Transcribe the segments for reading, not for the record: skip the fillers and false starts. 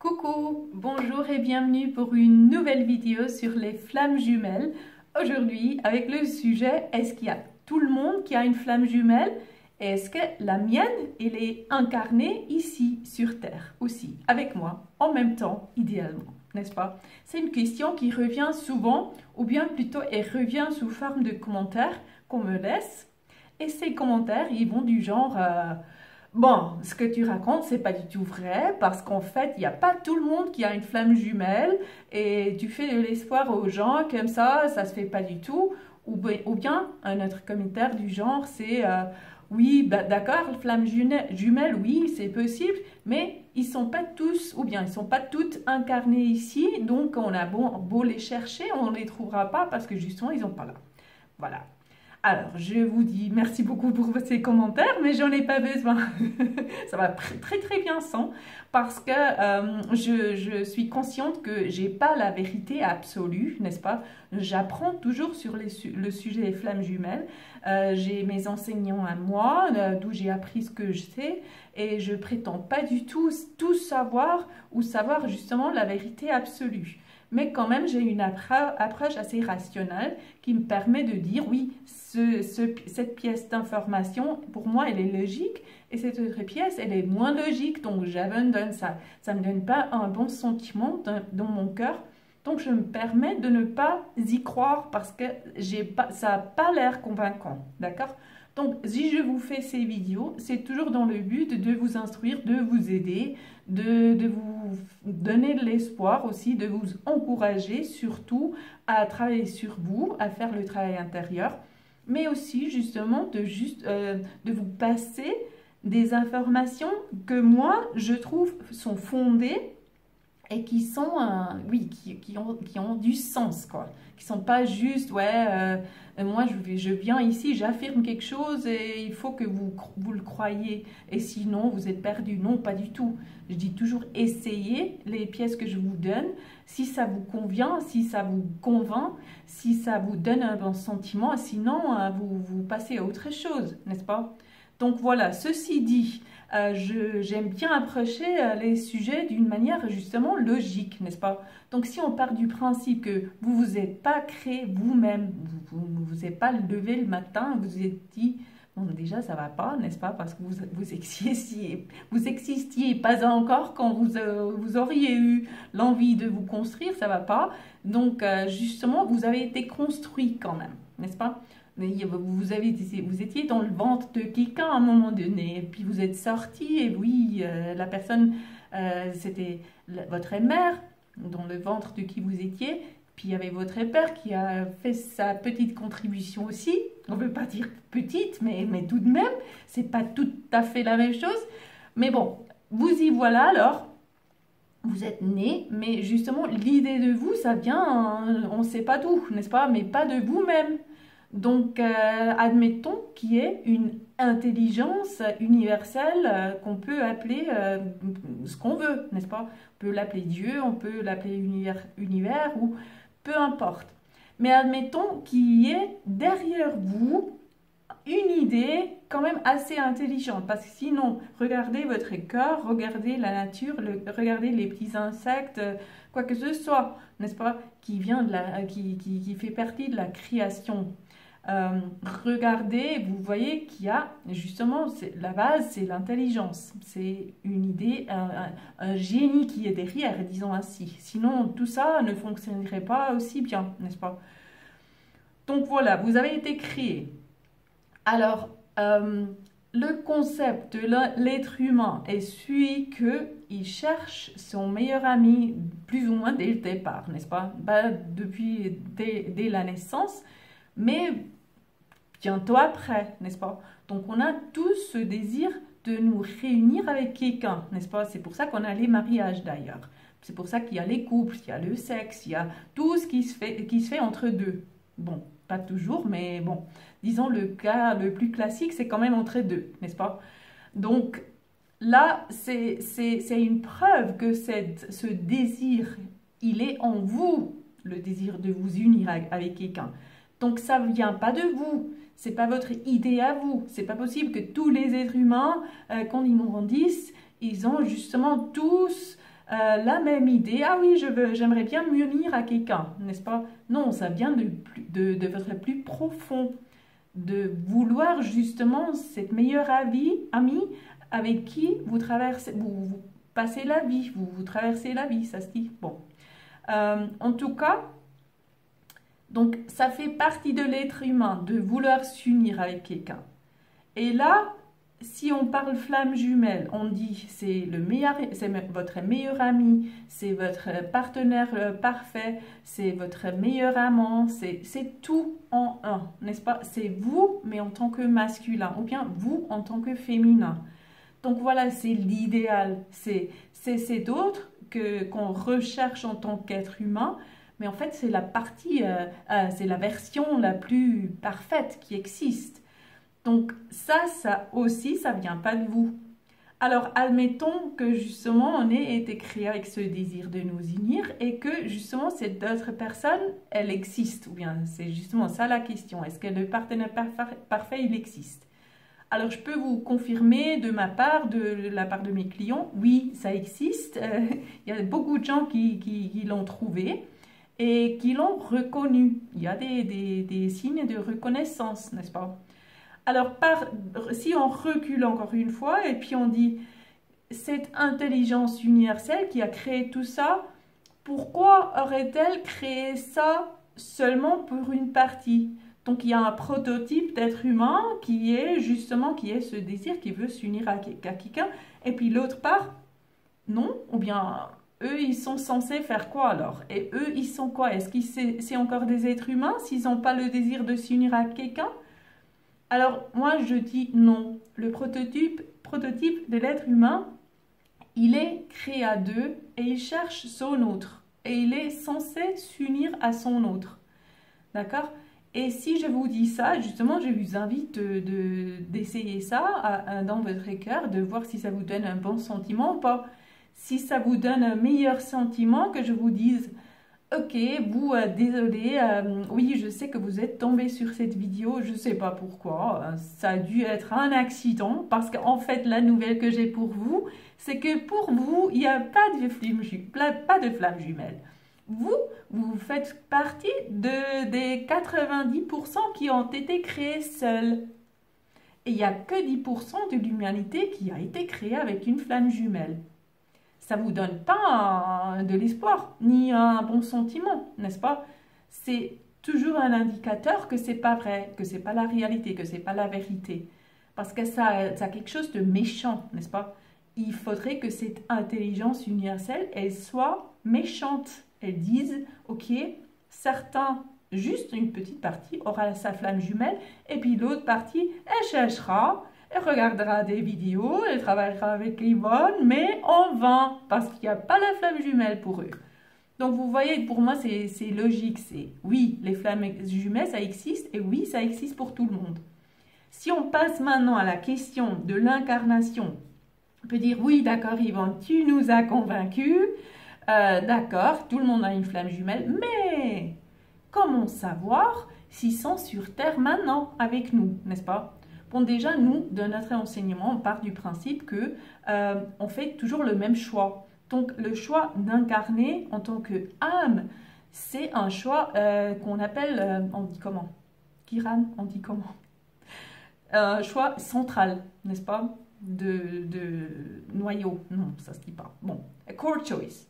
Coucou, bonjour et bienvenue pour une nouvelle vidéo sur les flammes jumelles. Aujourd'hui, avec le sujet, est-ce qu'il y a tout le monde qui a une flamme jumelle? Et est-ce que la mienne, elle est incarnée ici sur Terre aussi, avec moi, en même temps, idéalement, n'est-ce pas? C'est une question qui revient souvent, ou bien plutôt elle revient sous forme de commentaires qu'on me laisse. Et ces commentaires, ils vont du genre... Bon, ce que tu racontes, c'est pas du tout vrai parce qu'en fait, il n'y a pas tout le monde qui a une flamme jumelle et tu fais de l'espoir aux gens comme ça se fait pas du tout. Ou bien un autre commentaire du genre, c'est oui, bah, d'accord, flamme jumelle, oui, c'est possible, mais ils sont pas tous, ou bien ils sont pas toutes incarnées ici, donc on a beau les chercher, on ne les trouvera pas parce que justement, ils sont pas là. Voilà. Alors, je vous dis merci beaucoup pour ces commentaires, mais j'en ai pas besoin. Ça va très très bien sans, parce que je suis consciente que j'ai pas la vérité absolue, n'est-ce pas? J'apprends toujours sur le sujet des flammes jumelles. J'ai mes enseignants à moi, d'où j'ai appris ce que je sais, et je prétends pas du tout savoir ou savoir justement la vérité absolue. Mais quand même, j'ai une approche assez rationnelle qui me permet de dire, oui, cette pièce d'information, pour moi, elle est logique, et cette autre pièce, elle est moins logique, donc j'abandonne ça. Ça ne me donne pas un bon sentiment dans mon cœur, donc je me permets de ne pas y croire parce que ça n'a pas l'air convaincant, d'accord? Donc, si je vous fais ces vidéos, c'est toujours dans le but de vous instruire, de vous aider, de vous donner de l'espoir aussi, de vous encourager surtout à travailler sur vous, à faire le travail intérieur, mais aussi justement de vous passer des informations que moi, je trouve sont fondées et qui sont, oui, qui ont du sens, quoi. Qui sont pas juste, ouais, moi je viens ici, j'affirme quelque chose et il faut que vous le croyiez. Et sinon, vous êtes perdu. Non, pas du tout. Je dis toujours, essayez les pièces que je vous donne. Si ça vous convient, si ça vous convainc, si ça vous donne un bon sentiment, sinon, vous passez à autre chose, n'est-ce pas? Donc voilà, ceci dit, j'aime bien approcher les sujets d'une manière justement logique, n'est-ce pas? Donc si on part du principe que vous ne vous êtes pas créé vous-même, vous ne vous êtes pas levé le matin, vous vous êtes dit, bon déjà ça va pas, n'est-ce pas? Parce que vous existiez pas encore quand vous auriez eu l'envie de vous construire, ça va pas. Donc justement, vous avez été construit quand même, n'est-ce pas? Vous étiez dans le ventre de quelqu'un à un moment donné, et puis vous êtes sorti, et oui, la personne, c'était votre mère, dans le ventre de qui vous étiez, puis il y avait votre père qui a fait sa petite contribution aussi. On ne veut pas dire petite, mais tout de même, c'est pas tout à fait la même chose. Mais bon, vous y voilà alors. Vous êtes né, mais justement, l'idée de vous, ça vient, on ne sait pas d'où, n'est-ce pas? Mais pas de vous-même. Donc, admettons qu'il y ait une intelligence universelle qu'on peut appeler ce qu'on veut, n'est-ce pas? On peut l'appeler Dieu, on peut l'appeler univers ou peu importe. Mais admettons qu'il y ait derrière vous une idée quand même assez intelligente. Parce que sinon, regardez votre corps, regardez la nature, regardez les petits insectes, quoi que ce soit, n'est-ce pas? Qui fait partie de la création. Regardez, vous voyez qu'il y a justement, la base, c'est l'intelligence. C'est une idée, un génie qui est derrière, disons ainsi. Sinon, tout ça ne fonctionnerait pas aussi bien, n'est-ce pas? Donc voilà, vous avez été créé. Alors, le concept de l'être humain est celui qu'il cherche son meilleur ami plus ou moins dès le départ, n'est-ce pas? Dès la naissance, mais bientôt après, n'est-ce pas? Donc on a tous ce désir de nous réunir avec quelqu'un, n'est-ce pas? C'est pour ça qu'on a les mariages d'ailleurs. C'est pour ça qu'il y a les couples, il y a le sexe, il y a tout ce qui se fait entre deux. Bon, pas toujours, mais bon, disons le cas le plus classique, c'est quand même entre deux, n'est-ce pas? Donc là, c'est une preuve que ce désir, il est en vous, le désir de vous unir avec quelqu'un. Donc ça ne vient pas de vous, c'est pas votre idée à vous. C'est pas possible que tous les êtres humains, quand ils grandissent, ils ont justement tous la même idée. Ah oui, j'aimerais bien m'unir à quelqu'un, n'est-ce pas? Non, ça vient de votre plus profond, de vouloir justement cette meilleure amie avec qui vous traversez, vous passez la vie, vous traversez la vie, ça se dit. Bon. En tout cas, donc ça fait partie de l'être humain de vouloir s'unir avec quelqu'un. Et là, si on parle flamme jumelle, on dit c'est votre meilleur ami, c'est votre partenaire parfait, c'est votre meilleur amant, c'est tout en un, n'est-ce pas? C'est vous, mais en tant que masculin, ou bien vous en tant que féminin. Donc voilà, c'est l'idéal, c'est d'autres qu'on recherche en tant qu'être humain, mais en fait c'est la partie, c'est la version la plus parfaite qui existe. Donc ça aussi, ça vient pas de vous. Alors admettons que justement on ait été créé avec ce désir de nous unir et que justement cette autre personne, elle existe. Ou bien c'est justement ça la question, est-ce que le partenaire parfait, il existe? Alors je peux vous confirmer de ma part, de la part de mes clients, oui, ça existe. Il y a beaucoup de gens qui l'ont trouvé et qui l'ont reconnu. Il y a des signes de reconnaissance, n'est-ce pas? Alors, si on recule encore une fois et puis on dit cette intelligence universelle qui a créé tout ça, pourquoi aurait-elle créé ça seulement pour une partie? Donc, il y a un prototype d'être humain qui est ce désir qui veut s'unir à quelqu'un. Et puis l'autre part, non, ou bien eux, ils sont censés faire quoi alors? Et eux, ils sont quoi? Est-ce que c'est encore des êtres humains s'ils n'ont pas le désir de s'unir à quelqu'un? Alors, moi, je dis non. Le prototype de l'être humain, il est créé à deux et il cherche son autre. Et il est censé s'unir à son autre. D'accord? Et si je vous dis ça, justement, je vous invite d'essayer ça dans votre cœur, de voir si ça vous donne un bon sentiment ou pas. Si ça vous donne un meilleur sentiment, que je vous dise... Ok, vous, désolé, oui, je sais que vous êtes tombé sur cette vidéo, je ne sais pas pourquoi, ça a dû être un accident, parce qu'en fait, la nouvelle que j'ai pour vous, c'est que pour vous, il n'y a pas de flamme jumelle. Vous faites partie des 90% qui ont été créés seuls. Et il n'y a que 10% de l'humanité qui a été créée avec une flamme jumelle. Ça ne vous donne pas de l'espoir, ni un bon sentiment, n'est-ce pas? C'est toujours un indicateur que c'est pas vrai, que c'est pas la réalité, que c'est pas la vérité. Parce que ça a quelque chose de méchant, n'est-ce pas? Il faudrait que cette intelligence universelle, elle soit méchante. Elle dise, ok, certains, juste une petite partie, aura sa flamme jumelle, et puis l'autre partie, elle cherchera, elle regardera des vidéos, elle travaillera avec Yvonne, mais en vain, parce qu'il n'y a pas la flamme jumelle pour eux. Donc vous voyez, pour moi, c'est logique. C'est oui, les flammes jumelles, ça existe, et oui, ça existe pour tout le monde. Si on passe maintenant à la question de l'incarnation, on peut dire, oui, d'accord, Yvonne, tu nous as convaincus, d'accord, tout le monde a une flamme jumelle, mais comment savoir s'ils sont sur Terre maintenant avec nous, n'est-ce pas? Bon, déjà, nous, de notre enseignement, on part du principe que on fait toujours le même choix. Donc, le choix d'incarner en tant qu'âme, c'est un choix qu'on appelle, on dit comment? Kiran, on dit comment? Un choix central, n'est-ce pas? De noyau. Non, ça se dit pas. Bon, a core choice.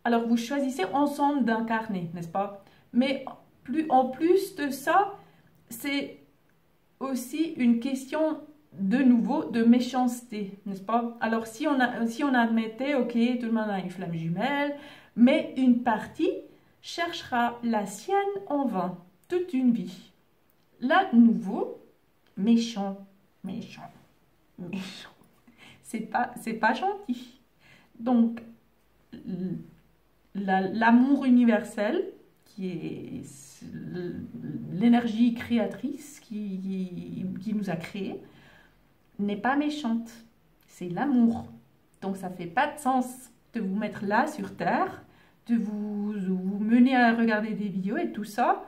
Alors, vous choisissez ensemble d'incarner, n'est-ce pas? Mais en plus de ça, c'est aussi une question de nouveau de méchanceté, n'est-ce pas? Alors si on admettait, ok, tout le monde a une flamme jumelle, mais une partie cherchera la sienne en vain, toute une vie. Là, nouveau, méchant, méchant, méchant. C'est pas gentil. Donc, l'amour universel, qui est l'énergie créatrice qui nous a créés, n'est pas méchante. C'est l'amour. Donc ça ne fait pas de sens de vous mettre là sur Terre, de vous mener à regarder des vidéos et tout ça.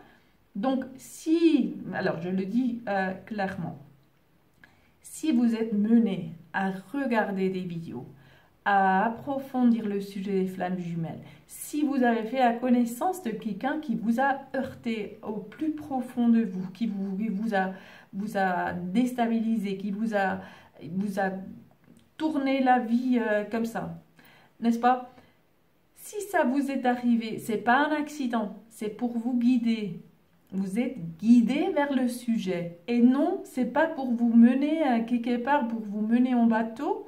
Donc si, alors je le dis clairement, si vous êtes mené à regarder des vidéos, à approfondir le sujet des flammes jumelles, si vous avez fait la connaissance de quelqu'un qui vous a heurté au plus profond de vous, qui vous a déstabilisé, qui vous a tourné la vie comme ça, n'est-ce pas? Si ça vous est arrivé, c'est pas un accident, c'est pour vous guider. Vous êtes guidé vers le sujet. Et non, c'est pas pour vous mener quelque part, pour vous mener en bateau.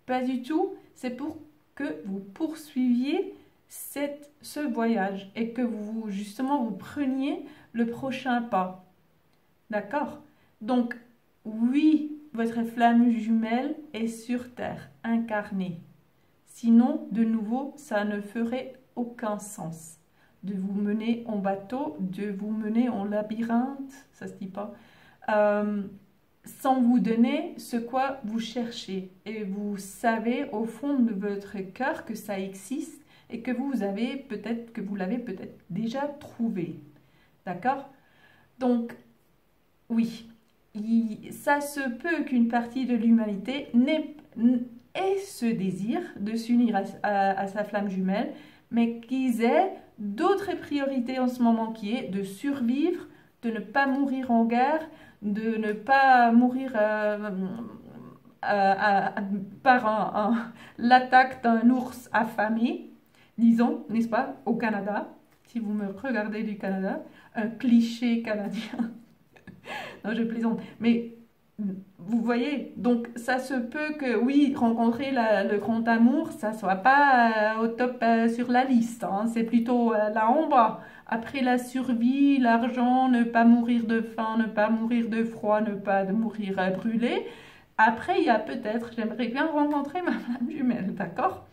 Pas du tout. C'est pour que vous poursuiviez ce voyage et que vous, justement, vous preniez le prochain pas. D'accord? Donc, oui, votre flamme jumelle est sur Terre, incarnée. Sinon, de nouveau, ça ne ferait aucun sens de vous mener en bateau, de vous mener en labyrinthe, ça se dit pas, sans vous donner ce quoi vous cherchez. Et vous savez au fond de votre cœur que ça existe et que vous l'avez peut-être déjà trouvé. D'accord? Donc, oui, ça se peut qu'une partie de l'humanité ait ce désir de s'unir à sa flamme jumelle, mais qu'ils aient d'autres priorités en ce moment qui est de survivre, de ne pas mourir en guerre, de ne pas mourir par l'attaque d'un ours affamé, disons, n'est-ce pas, au Canada, si vous me regardez du Canada, un cliché canadien. Non, je plaisante, mais vous voyez, donc ça se peut que, oui, rencontrer le grand amour, ça ne soit pas au top sur la liste, hein. C'est plutôt là en bas. Après la survie, l'argent, ne pas mourir de faim, ne pas mourir de froid, ne pas mourir brûlé. Après, il y a peut-être, j'aimerais bien rencontrer ma flamme jumelle, d'accord?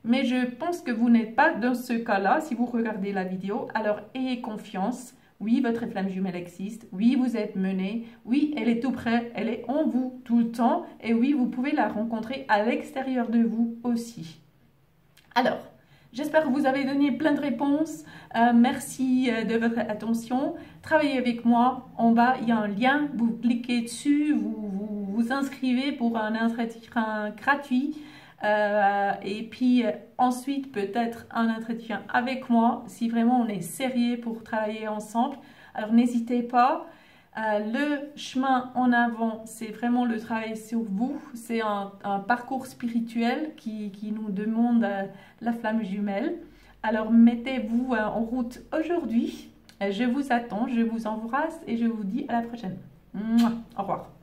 Mais je pense que vous n'êtes pas dans ce cas-là si vous regardez la vidéo, alors ayez confiance. Oui, votre flamme jumelle existe. Oui, vous êtes mené. Oui, elle est tout près. Elle est en vous tout le temps. Et oui, vous pouvez la rencontrer à l'extérieur de vous aussi. Alors, j'espère que vous avez donné plein de réponses. Merci de votre attention. Travaillez avec moi. En bas, il y a un lien. Vous cliquez dessus. Vous inscrivez pour un entretien gratuit. Et puis ensuite peut-être un entretien avec moi si vraiment on est sérieux pour travailler ensemble. Alors n'hésitez pas, le chemin en avant c'est vraiment le travail sur vous, c'est un parcours spirituel qui nous demande la flamme jumelle. Alors mettez-vous en route aujourd'hui, je vous attends, je vous embrasse et je vous dis à la prochaine. Au revoir.